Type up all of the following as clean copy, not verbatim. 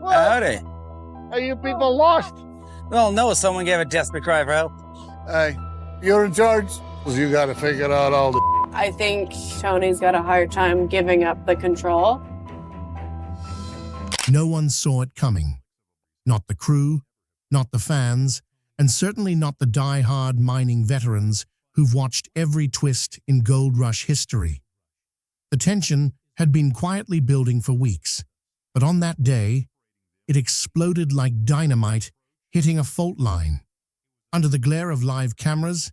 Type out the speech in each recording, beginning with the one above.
Howdy. Are you people lost? Well, no, someone gave a desperate cry for help. Hey, you're in charge? Well, you gotta figure out all the... I think Tony's got a hard time giving up the control. No one saw it coming. Not the crew, not the fans, and certainly not the die-hard mining veterans who've watched every twist in gold rush history. The tension had been quietly building for weeks, but on that day, it exploded like dynamite hitting a fault line. Under the glare of live cameras,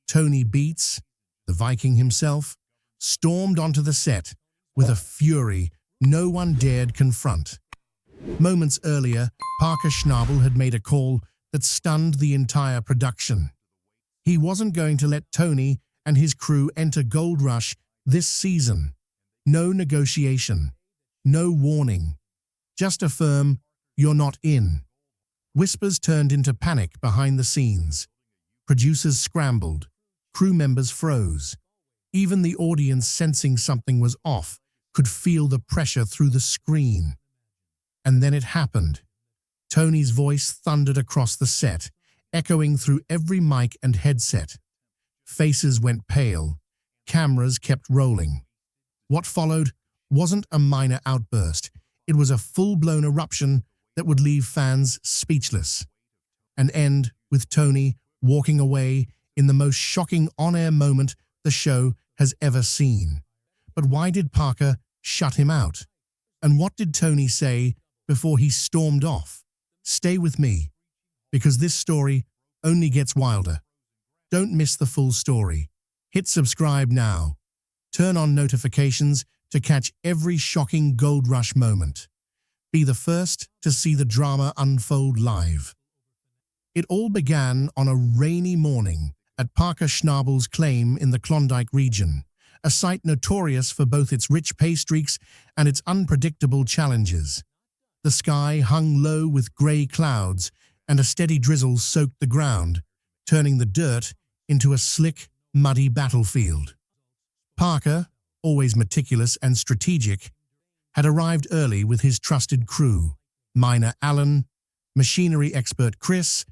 Tony Beets, the Viking himself, stormed onto the set with a fury no one dared confront. Moments earlier, Parker Schnabel had made a call that stunned the entire production. He wasn't going to let Tony and his crew enter Gold Rush this season. No negotiation, no warning, just a firm, "You're not in." Whispers turned into panic behind the scenes. Producers scrambled, crew members froze. Even the audience, sensing something was off, could feel the pressure through the screen. And then it happened. Tony's voice thundered across the set, echoing through every mic and headset. Faces went pale. Cameras kept rolling. What followed wasn't a minor outburst. It was a full-blown eruption that would leave fans speechless. An end with Tony walking away in the most shocking on-air moment the show has ever seen. But why did Parker shut him out? And what did Tony say before he stormed off? Stay with me, because this story only gets wilder. Don't miss the full story. Hit subscribe now. Turn on notifications to catch every shocking Gold Rush moment. Be the first to see the drama unfold live. It all began on a rainy morning at Parker Schnabel's claim in the Klondike region, a site notorious for both its rich pay streaks and its unpredictable challenges. The sky hung low with grey clouds, and a steady drizzle soaked the ground, turning the dirt into a slick, muddy battlefield. Parker, always meticulous and strategic, had arrived early with his trusted crew, miner Alan, machinery expert Chris,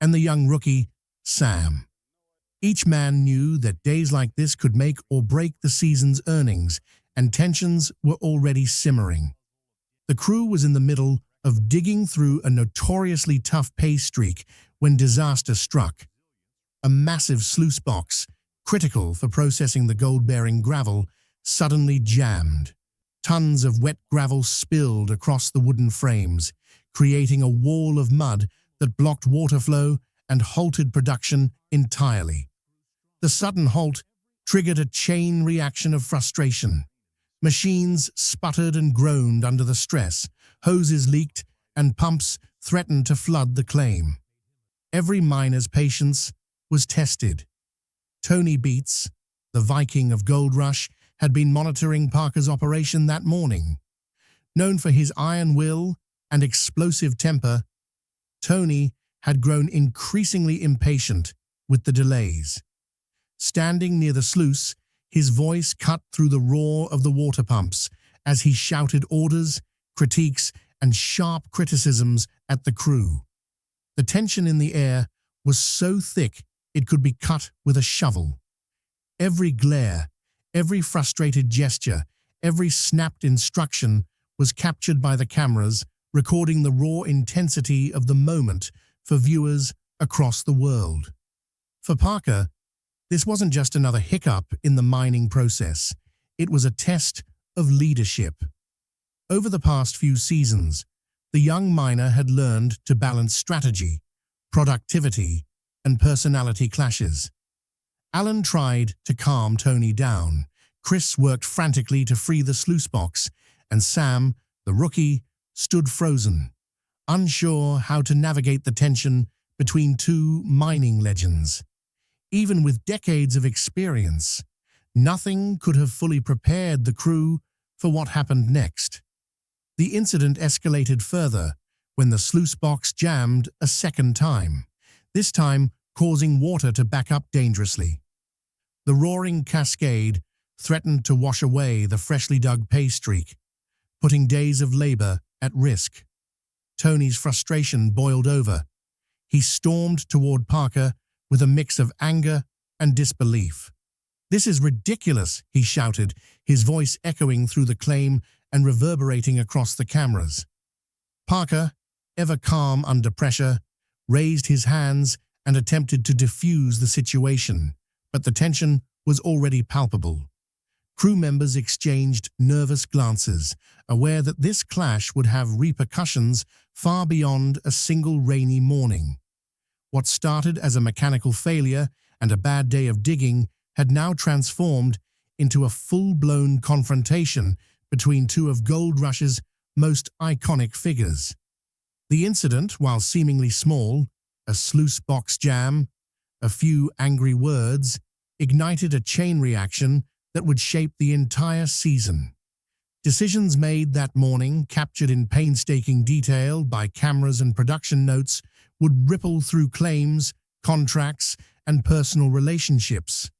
and the young rookie, Sam. Each man knew that days like this could make or break the season's earnings, and tensions were already simmering. The crew was in the middle of digging through a notoriously tough pay streak when disaster struck. A massive sluice box, critical for processing the gold-bearing gravel, suddenly jammed. Tons of wet gravel spilled across the wooden frames, creating a wall of mud that blocked water flow and halted production entirely. The sudden halt triggered a chain reaction of frustration. Machines sputtered and groaned under the stress, hoses leaked, and pumps threatened to flood the claim. Every miner's patience was tested. Tony Beets, the Viking of Gold Rush, had been monitoring Parker's operation that morning. Known for his iron will and explosive temper, Tony had grown increasingly impatient with the delays. Standing near the sluice, his voice cut through the roar of the water pumps as he shouted orders, critiques, and sharp criticisms at the crew. The tension in the air was so thick it could be cut with a shovel. Every glare, every frustrated gesture, every snapped instruction was captured by the cameras, recording the raw intensity of the moment for viewers across the world. For Parker, this wasn't just another hiccup in the mining process. It was a test of leadership. Over the past few seasons, the young miner had learned to balance strategy, productivity, and personality clashes. Alan tried to calm Tony down. Chris worked frantically to free the sluice box, and Sam, the rookie, stood frozen, unsure how to navigate the tension between two mining legends. Even with decades of experience, nothing could have fully prepared the crew for what happened next. The incident escalated further when the sluice box jammed a second time, this time causing water to back up dangerously. The roaring cascade threatened to wash away the freshly dug pay streak, putting days of labor at risk. Tony's frustration boiled over. He stormed toward Parker with a mix of anger and disbelief. "This is ridiculous," he shouted, his voice echoing through the claim and reverberating across the cameras. Parker, ever calm under pressure, raised his hands and attempted to defuse the situation, but the tension was already palpable. Crew members exchanged nervous glances, aware that this clash would have repercussions far beyond a single rainy morning. What started as a mechanical failure and a bad day of digging had now transformed into a full-blown confrontation between two of Gold Rush's most iconic figures. The incident, while seemingly small, a sluice box jam, a few angry words, ignited a chain reaction that would shape the entire season. Decisions made that morning, captured in painstaking detail by cameras and production notes, would ripple through claims, contracts, and personal relationships,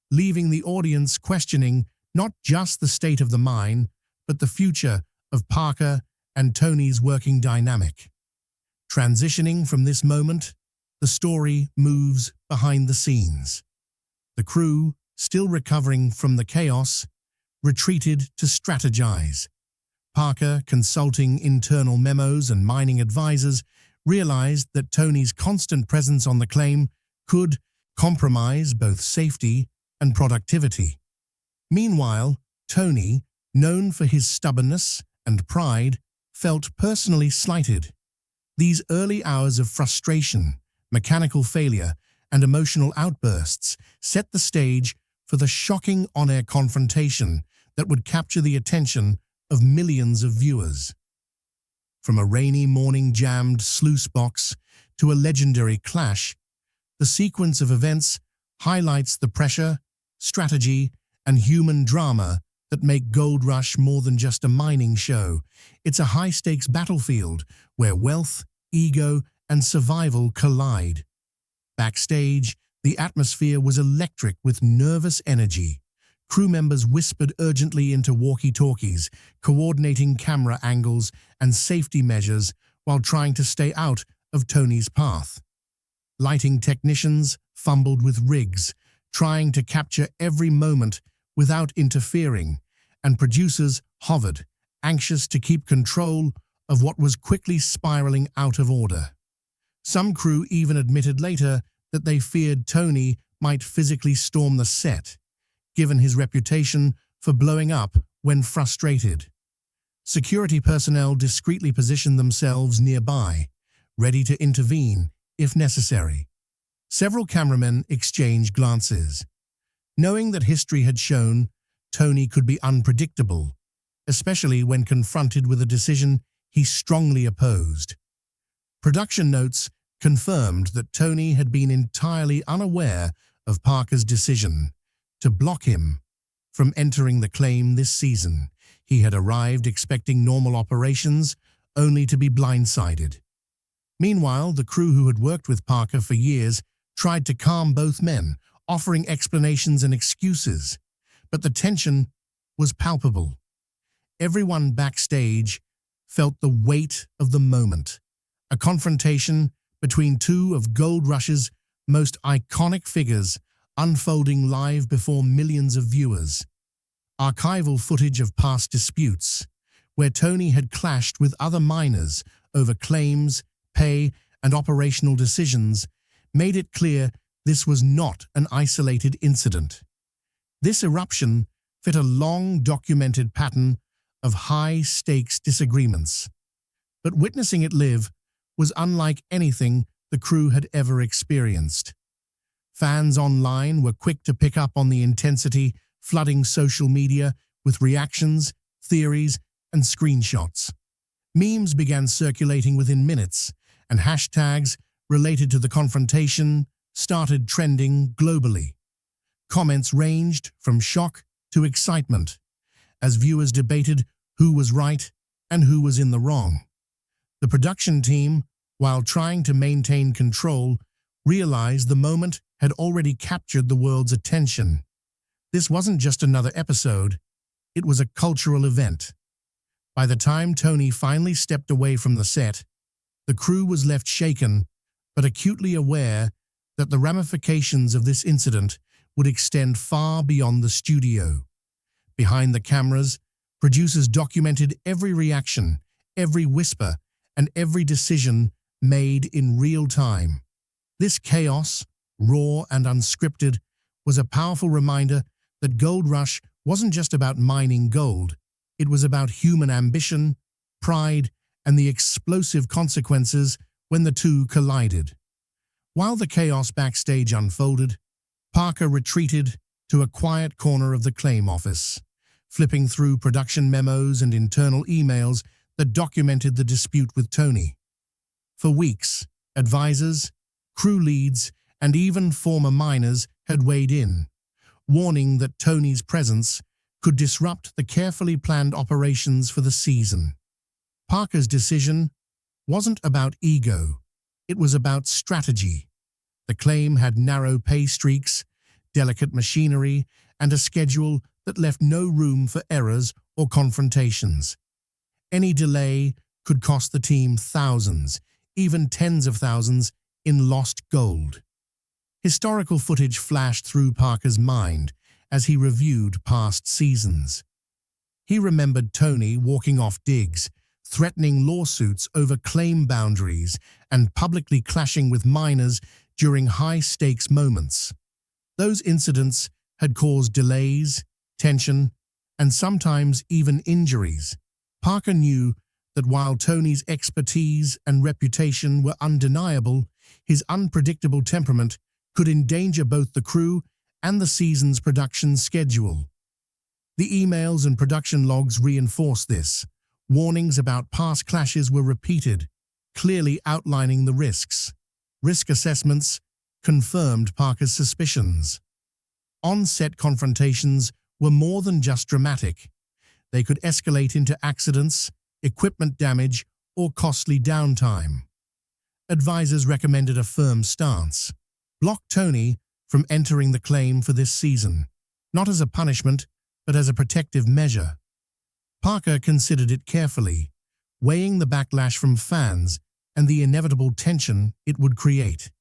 leaving the audience questioning not just the state of the mine, but the future of Parker and Tony's working dynamic. Transitioning from this moment, the story moves behind the scenes. The crew, still recovering from the chaos, retreated to strategize. Parker, consulting internal memos and mining advisors, realized that Tony's constant presence on the claim could compromise both safety and productivity. Meanwhile, Tony, known for his stubbornness and pride, felt personally slighted. These early hours of frustration, mechanical failure, and emotional outbursts set the stage for the shocking on-air confrontation that would capture the attention of millions of viewers. From a rainy morning jammed sluice box to a legendary clash, the sequence of events highlights the pressure, strategy, and human drama that make Gold Rush more than just a mining show. It's a high-stakes battlefield where wealth, ego, and survival collide. Backstage, the atmosphere was electric with nervous energy. Crew members whispered urgently into walkie-talkies, coordinating camera angles and safety measures while trying to stay out of Tony's path. Lighting technicians fumbled with rigs, trying to capture every moment without interfering, and producers hovered, anxious to keep control of what was quickly spiraling out of order. Some crew even admitted later that they feared Tony might physically storm the set, given his reputation for blowing up when frustrated. Security personnel discreetly positioned themselves nearby, ready to intervene if necessary. Several cameramen exchanged glances, knowing that history had shown Tony could be unpredictable, especially when confronted with a decision he strongly opposed. Production notes confirmed that Tony had been entirely unaware of Parker's decision to block him from entering the claim this season. He had arrived expecting normal operations, only to be blindsided. Meanwhile, the crew who had worked with Parker for years tried to calm both men, offering explanations and excuses, but the tension was palpable. Everyone backstage felt the weight of the moment, a confrontation between two of Gold Rush's most iconic figures unfolding live before millions of viewers. Archival footage of past disputes, where Tony had clashed with other miners over claims, pay, and operational decisions, made it clear this was not an isolated incident. This eruption fit a long documented pattern of high-stakes disagreements. But witnessing it live was unlike anything the crew had ever experienced. Fans online were quick to pick up on the intensity, flooding social media with reactions, theories, and screenshots. Memes began circulating within minutes, and hashtags related to the confrontation started trending globally. Comments ranged from shock to excitement, as viewers debated who was right and who was in the wrong. The production team, while trying to maintain control, realized the moment had already captured the world's attention. This wasn't just another episode, it was a cultural event. By the time Tony finally stepped away from the set, The crew was left shaken, but acutely aware that the ramifications of this incident would extend far beyond the studio. Behind the cameras, producers documented every reaction, every whisper, and every decision made in real time. This chaos, raw and unscripted, was a powerful reminder that Gold Rush wasn't just about mining gold. It was about human ambition, pride, and the explosive consequences when the two collided. While the chaos backstage unfolded, Parker retreated to a quiet corner of the claim office, flipping through production memos and internal emails that documented the dispute with Tony. For weeks, advisors, crew leads, and even former miners had weighed in, warning that Tony's presence could disrupt the carefully planned operations for the season. Parker's decision wasn't about ego, it was about strategy. The claim had narrow pay streaks, delicate machinery, and a schedule that left no room for errors or confrontations. Any delay could cost the team thousands, even tens of thousands, in lost gold. Historical footage flashed through Parker's mind as he reviewed past seasons. He remembered Tony walking off digs, threatening lawsuits over claim boundaries, and publicly clashing with miners during high-stakes moments. Those incidents had caused delays, tension, and sometimes even injuries. Parker knew that while Tony's expertise and reputation were undeniable, his unpredictable temperament could endanger both the crew and the season's production schedule. The emails and production logs reinforced this. Warnings about past clashes were repeated, clearly outlining the risks. Risk assessments confirmed Parker's suspicions. On-set confrontations were more than just dramatic. They could escalate into accidents, equipment damage, or costly downtime. Advisors recommended a firm stance. Block Tony from entering the claim for this season, not as a punishment, but as a protective measure. Parker considered it carefully, weighing the backlash from fans and the inevitable tension it would create.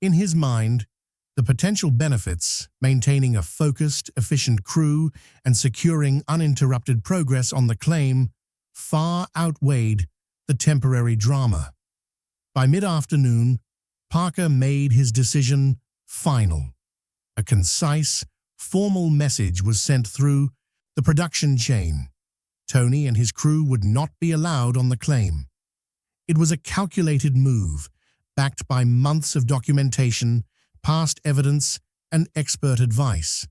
In his mind, the potential benefits, maintaining a focused, efficient crew and securing uninterrupted progress on the claim, far outweighed the temporary drama. By mid-afternoon, Parker made his decision final. A concise, formal message was sent through the production chain. Tony and his crew would not be allowed on the claim. It was a calculated move, backed by months of documentation, past evidence, and expert advice.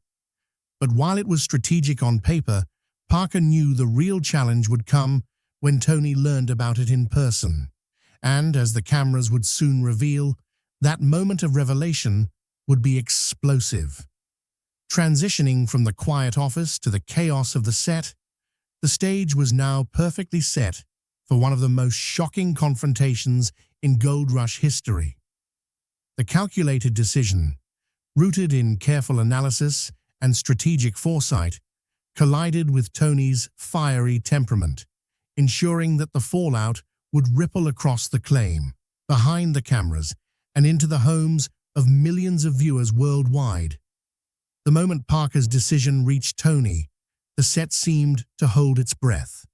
But while it was strategic on paper, Parker knew the real challenge would come when Tony learned about it in person. And, as the cameras would soon reveal, that moment of revelation would be explosive. Transitioning from the quiet office to the chaos of the set, the stage was now perfectly set for one of the most shocking confrontations in Gold Rush history. The calculated decision, rooted in careful analysis and strategic foresight, collided with Tony's fiery temperament, ensuring that the fallout would ripple across the claim, behind the cameras, and into the homes of millions of viewers worldwide. The moment Parker's decision reached Tony, the set seemed to hold its breath.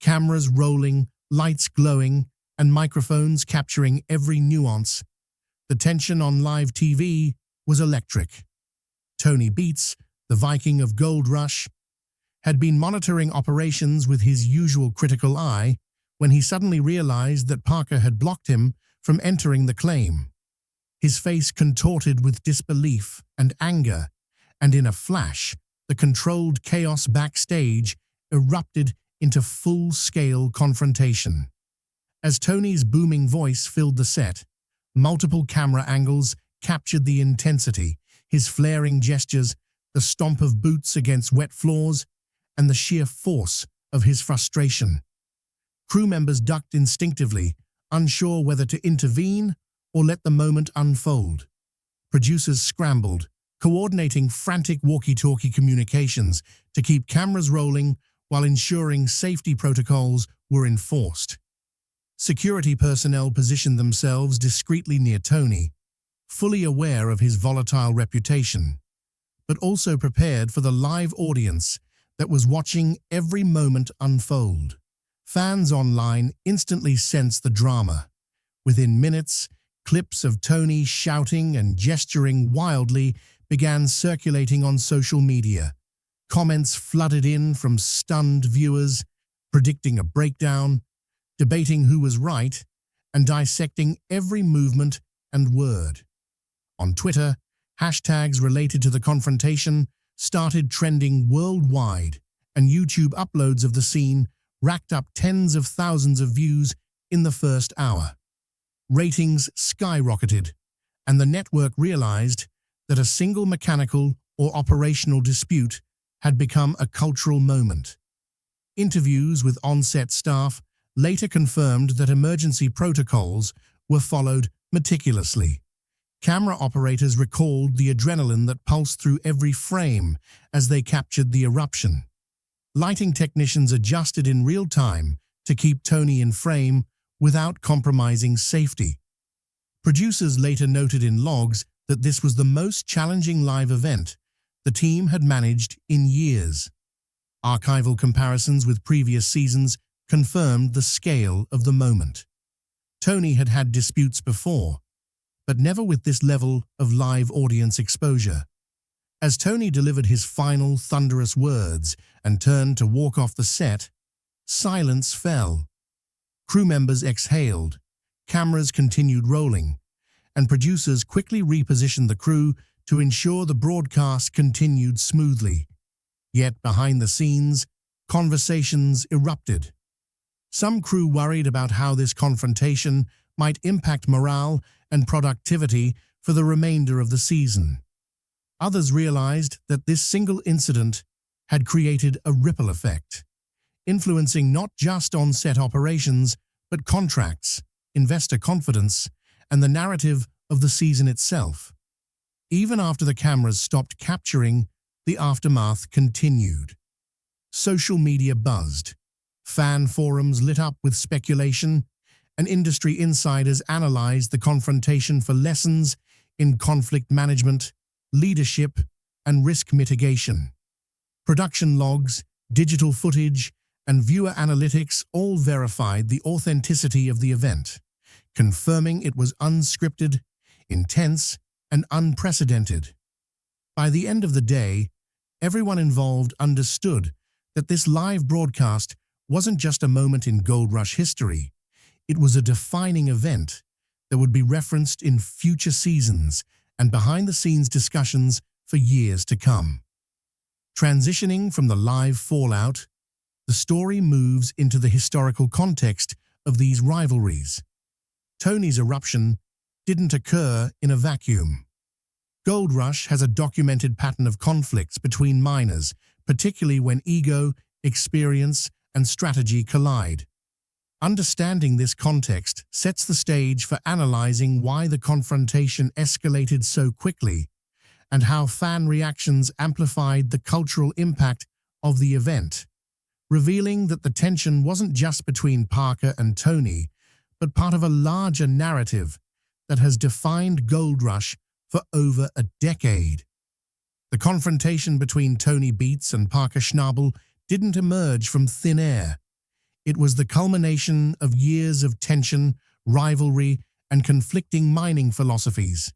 Cameras rolling, lights glowing, and microphones capturing every nuance. The tension on live TV was electric. Tony Beets, the Viking of Gold Rush, had been monitoring operations with his usual critical eye when he suddenly realized that Parker had blocked him from entering the claim. His face contorted with disbelief and anger, and in a flash, the controlled chaos backstage erupted into full-scale confrontation. As Tony's booming voice filled the set, multiple camera angles captured the intensity, his flaring gestures, the stomp of boots against wet floors, and the sheer force of his frustration. Crew members ducked instinctively, unsure whether to intervene or let the moment unfold. Producers scrambled, coordinating frantic walkie-talkie communications to keep cameras rolling while ensuring safety protocols were enforced. Security personnel positioned themselves discreetly near Tony, fully aware of his volatile reputation, but also prepared for the live audience that was watching every moment unfold. Fans online instantly sensed the drama. Within minutes, clips of Tony shouting and gesturing wildly began circulating on social media. Comments flooded in from stunned viewers, predicting a breakdown, debating who was right, and dissecting every movement and word. On Twitter, hashtags related to the confrontation started trending worldwide, and YouTube uploads of the scene racked up tens of thousands of views in the first hour. Ratings skyrocketed, and the network realized that a single mechanical or operational dispute had become a cultural moment. Interviews with on-set staff later confirmed that emergency protocols were followed meticulously. Camera operators recalled the adrenaline that pulsed through every frame as they captured the eruption. Lighting technicians adjusted in real time to keep Tony in frame without compromising safety. Producers later noted in logs that this was the most challenging live event the team had managed in years. Archival comparisons with previous seasons confirmed the scale of the moment. Tony had had disputes before, but never with this level of live audience exposure. As Tony delivered his final thunderous words and turned to walk off the set, silence fell. Crew members exhaled, cameras continued rolling, and producers quickly repositioned the crew to ensure the broadcast continued smoothly. Yet behind the scenes, conversations erupted. Some crew worried about how this confrontation might impact morale and productivity for the remainder of the season. Others realized that this single incident had created a ripple effect, influencing not just on-set operations, but contracts, investor confidence, and the narrative of the season itself. Even after the cameras stopped capturing, the aftermath continued. Social media buzzed. Fan forums lit up with speculation, and industry insiders analyzed the confrontation for lessons in conflict management, leadership, and risk mitigation. Production logs, digital footage, and viewer analytics all verified the authenticity of the event, confirming it was unscripted, intense, and unprecedented. By the end of the day, everyone involved understood that this live broadcast wasn't just a moment in Gold Rush history. It was a defining event that would be referenced in future seasons and behind-the-scenes discussions for years to come. Transitioning from the live fallout, the story moves into the historical context of these rivalries. Tony's eruption didn't occur in a vacuum. Gold Rush has a documented pattern of conflicts between miners, particularly when ego, experience, and strategy collide. Understanding this context sets the stage for analyzing why the confrontation escalated so quickly and how fan reactions amplified the cultural impact of the event, revealing that the tension wasn't just between Parker and Tony, but part of a larger narrative that has defined Gold Rush for over a decade. The confrontation between Tony Beets and Parker Schnabel didn't emerge from thin air. It was the culmination of years of tension, rivalry, and conflicting mining philosophies.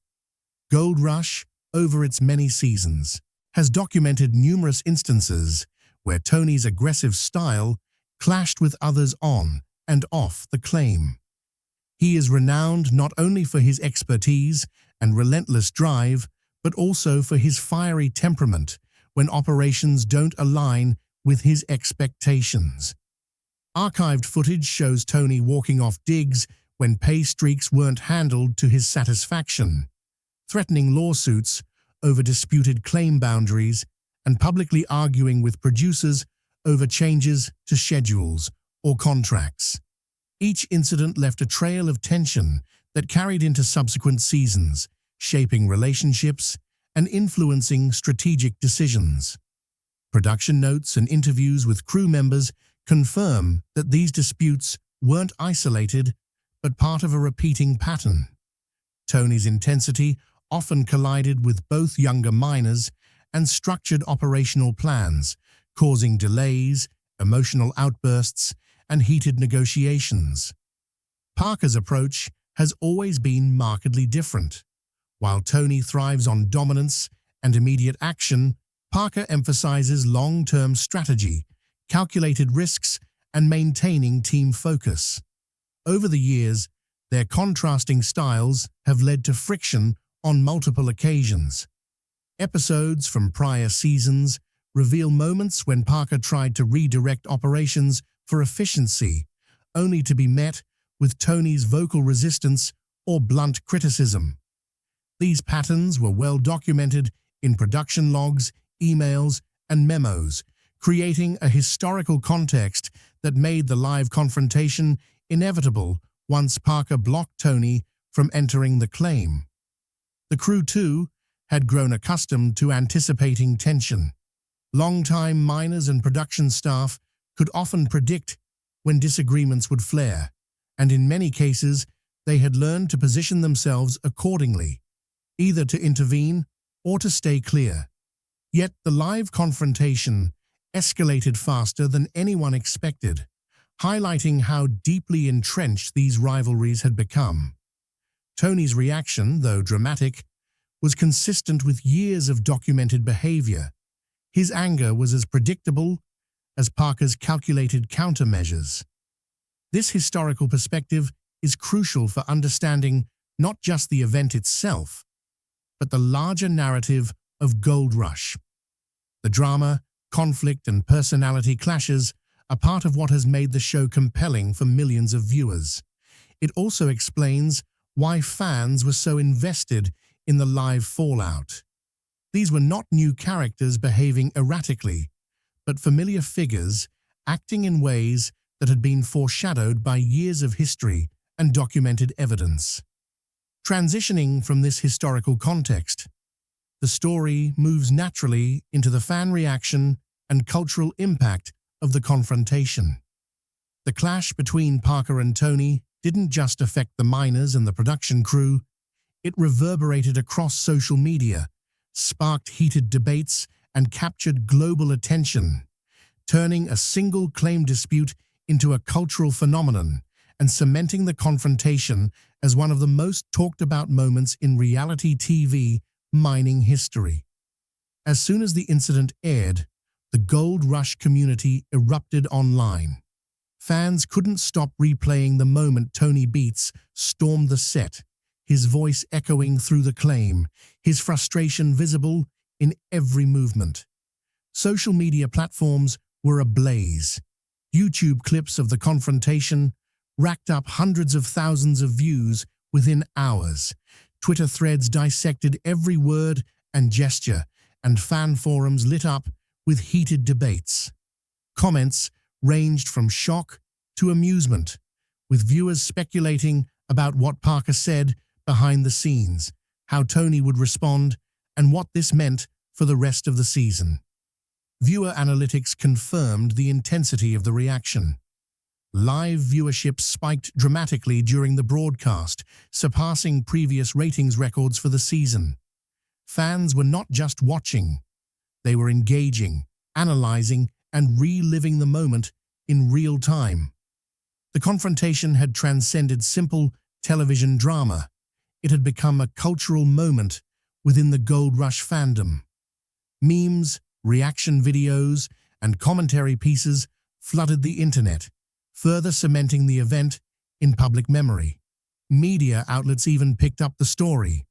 Gold Rush, over its many seasons, has documented numerous instances where Tony's aggressive style clashed with others on and off the claim. He is renowned not only for his expertise and relentless drive, but also for his fiery temperament when operations don't align with his expectations. Archived footage shows Tony walking off digs when pay streaks weren't handled to his satisfaction, threatening lawsuits over disputed claim boundaries, and publicly arguing with producers over changes to schedules or contracts. Each incident left a trail of tension that carried into subsequent seasons, shaping relationships and influencing strategic decisions. Production notes and interviews with crew members confirm that these disputes weren't isolated but part of a repeating pattern. Tony's intensity often collided with both younger miners and structured operational plans, causing delays, emotional outbursts, and heated negotiations. Parker's approach has always been markedly different. While Tony thrives on dominance and immediate action, Parker emphasizes long-term strategy, calculated risks, and maintaining team focus. Over the years, their contrasting styles have led to friction on multiple occasions. Episodes from prior seasons reveal moments when Parker tried to redirect operations for efficiency, only to be met with Tony's vocal resistance or blunt criticism. These patterns were well documented in production logs, emails, and memos, creating a historical context that made the live confrontation inevitable once Parker blocked Tony from entering the claim. The crew, too, had grown accustomed to anticipating tension. Longtime miners and production staff could often predict when disagreements would flare, and in many cases, they had learned to position themselves accordingly, either to intervene or to stay clear. Yet the live confrontation escalated faster than anyone expected, highlighting how deeply entrenched these rivalries had become. Tony's reaction, though dramatic, was consistent with years of documented behavior. His anger was as predictable as Parker's calculated countermeasures. This historical perspective is crucial for understanding not just the event itself, but the larger narrative of Gold Rush. The drama, conflict, and personality clashes are part of what has made the show compelling for millions of viewers. It also explains why fans were so invested in the live fallout. These were not new characters behaving erratically, but familiar figures acting in ways that had been foreshadowed by years of history and documented evidence. Transitioning from this historical context, the story moves naturally into the fan reaction and cultural impact of the confrontation. The clash between Parker and Tony didn't just affect the miners and the production crew, it reverberated across social media, sparked heated debates, and captured global attention, turning a single claim dispute into a cultural phenomenon and cementing the confrontation as one of the most talked about moments in reality TV mining history. As soon as the incident aired, the Gold Rush community erupted online. Fans couldn't stop replaying the moment Tony Beets stormed the set, his voice echoing through the claim, his frustration visible in every movement. Social media platforms were ablaze. YouTube clips of the confrontation racked up hundreds of thousands of views within hours. Twitter threads dissected every word and gesture, and fan forums lit up with heated debates. Comments ranged from shock to amusement, with viewers speculating about what Parker said behind the scenes, how Tony would respond, and what this meant for the rest of the season. Viewer analytics confirmed the intensity of the reaction. Live viewership spiked dramatically during the broadcast, surpassing previous ratings records for the season. Fans were not just watching, they were engaging, analyzing, and reliving the moment in real time. The confrontation had transcended simple television drama. It had become a cultural moment within the Gold Rush fandom. Memes, reaction videos, and commentary pieces flooded the internet, further cementing the event in public memory. Media outlets even picked up the story,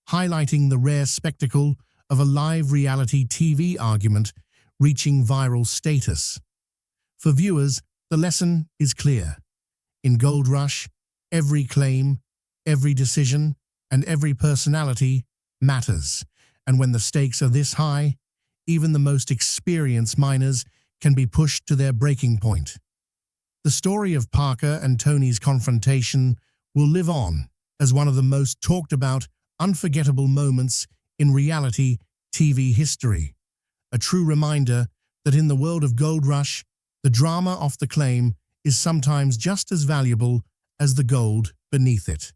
highlighting the rare spectacle of a live reality TV argument reaching viral status. For viewers, the lesson is clear. In Gold Rush, every claim, every decision, and every personality matters. And when the stakes are this high, even the most experienced miners can be pushed to their breaking point. The story of Parker and Tony's confrontation will live on as one of the most talked about, unforgettable moments in reality TV history. A true reminder that in the world of Gold Rush, the drama off the claim is sometimes just as valuable as the gold beneath it.